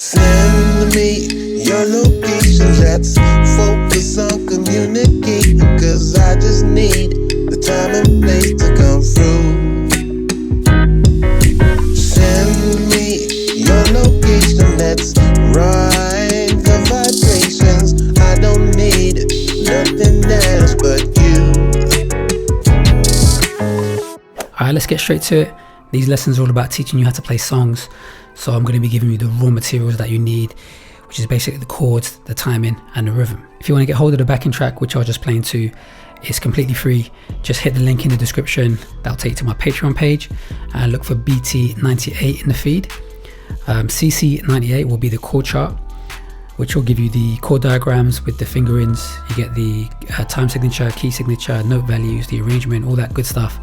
Send me your location, let's focus on communicating, cause I just need the time and place to come through. Send me your location, let's ride the vibrations. I don't need nothing else but you. Alright, let's get straight to it. These lessons are all about teaching you how to play songs. So I'm going to be giving you the raw materials that you need, which is basically the chords, the timing and the rhythm. If you want to get hold of the backing track, which I'll just play into, it's completely free. Just hit the link in the description. That'll take you to my Patreon page and look for BT98 in the feed. CC98 will be the chord chart, which will give you the chord diagrams with the fingerings. You get the time signature, key signature, note values, the arrangement, all that good stuff.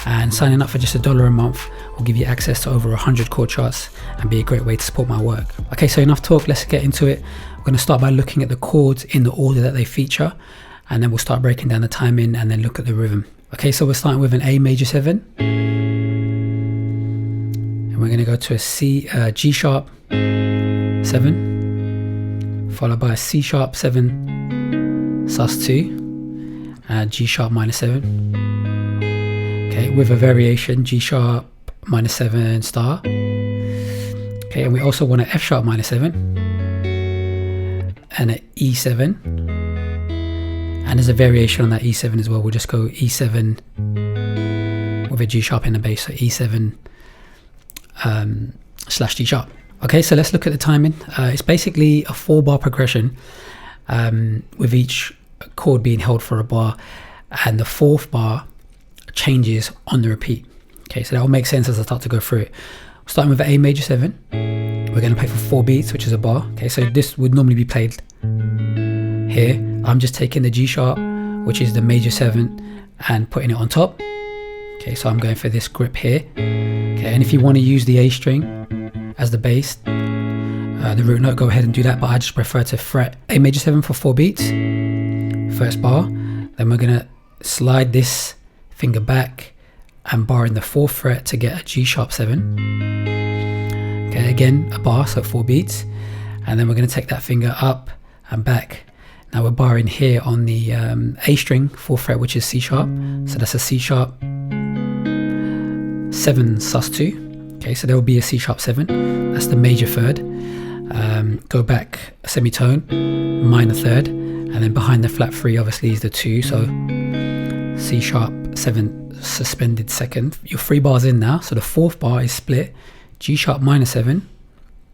And signing up for just $1 a month will give you access to over 100 chord charts and be a great way to support my work. Okay, so enough talk, let's get into it. We're going to start by looking at the chords in the order that they feature, and then we'll start breaking down the timing and then look at the rhythm. Okay, so we're starting with an A major 7. And we're going to go to a G sharp 7, followed by a C sharp 7 sus2, and G sharp minor 7. Okay, with a variation, G sharp minor 7 star. Okay, and we also want an F sharp minor 7 and an E7. And there's a variation on that E7 as well. We'll just go E7 with a G sharp in the bass, so E7 slash G sharp. Okay, so let's look at the timing. It's basically a 4-bar progression with each chord being held for a bar, and the 4th bar changes on the repeat. Okay, so that will make sense as I start to go through it. Starting with an A major 7, we're going to play for 4 beats, which is a bar. Okay, so this would normally be played here. I'm just taking the G sharp, which is the major 7, and putting it on top. Okay, so I'm going for this grip here. Okay, and if you want to use the A string as the bass, the root note, go ahead and do that, but I just prefer to fret A major 7 for 4 beats, first bar. Then we're going to slide this finger back and bar in the 4th fret to get a G sharp 7. Okay, again a bar, so 4 beats, and then we're going to take that finger up and back. Now we're barring here on the A string 4th fret, which is C sharp, so that's a C sharp 7 sus2. Okay, so there will be a C sharp 7, that's the major 3rd. Go back a semitone, minor 3rd, and then behind the flat 3 obviously is the 2, so C sharp 7 suspended 2nd. Your 3 bars in now, so the 4th bar is split G sharp minor 7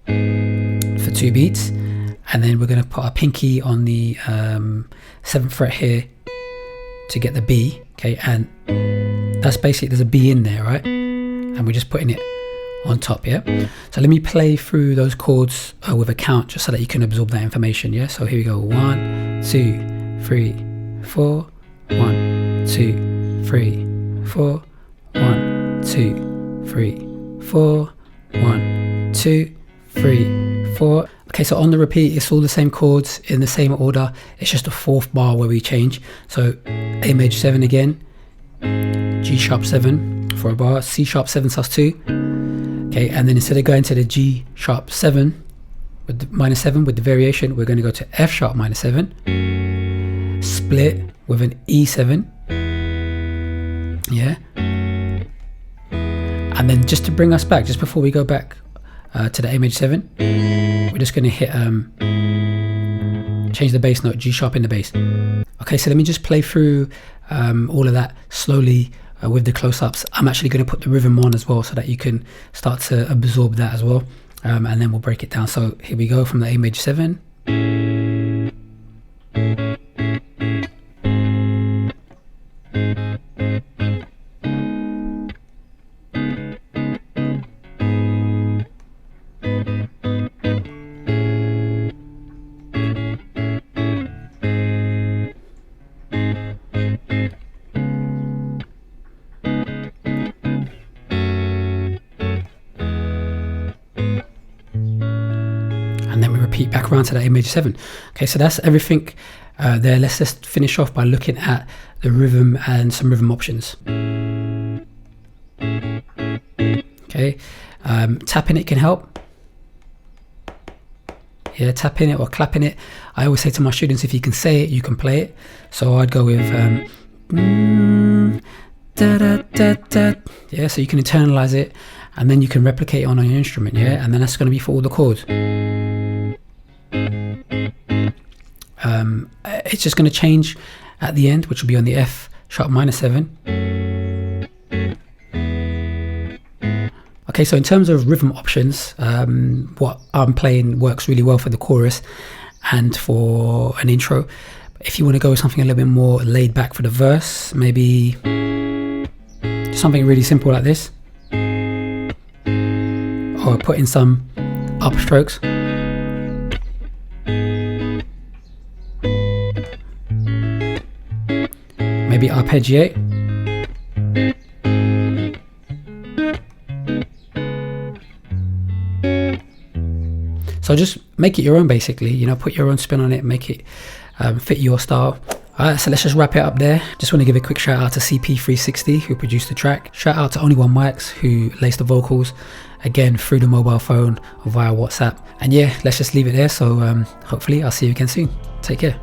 for 2 beats, and then we're going to put our pinky on the 7th fret here to get the B. Okay, and that's basically, there's a B in there, right? And we're just putting it on top. Yeah, so let me play through those chords with a count just so that you can absorb that information. Yeah, so here we go: 1 2 3 4, 1 2 3 4, 1 2 3 4, 1 2 3 4. Okay, so on the repeat it's all the same chords in the same order, it's just a 4th bar where we change. So A major 7 again, G sharp 7 for a bar, C sharp 7 sus2. Okay, and then instead of going to the G sharp 7 with the minor 7 with the variation, we're going to go to F sharp minor 7, split with an E7. Yeah, and then just to bring us back, just before we go back to the A major 7, we're just going to hit change the bass note, G sharp in the bass. Okay, so let me just play through all of that slowly with the close-ups. I'm actually going to put the rhythm on as well so that you can start to absorb that as well, and then we'll break it down. So here we go from the A major 7. And then we repeat back around to that A major 7. Okay, so that's everything there. Let's just finish off by looking at the rhythm and some rhythm options. Okay, tapping it can help. yeah, tapping it or clapping it. I always say to my students, if you can say it, you can play it. So I'd go with da da da da, yeah, so you can internalize it and then you can replicate it on your instrument, yeah, and then that's going to be for all the chords. It's just going to change at the end, which will be on the F sharp minor 7. Okay, so in terms of rhythm options, what I'm playing works really well for the chorus and for an intro. If you want to go with something a little bit more laid back for the verse, maybe something really simple like this, or put in some upstrokes. Maybe arpeggiate. So just make it your own, basically, you know, put your own spin on it, make it fit your style. Alright, so let's just wrap it up there. Just want to give a quick shout out to CP360 who produced the track. Shout out to Only One Mics who laced the vocals, again through the mobile phone or via WhatsApp. And yeah, let's just leave it there. So hopefully I'll see you again soon. Take care.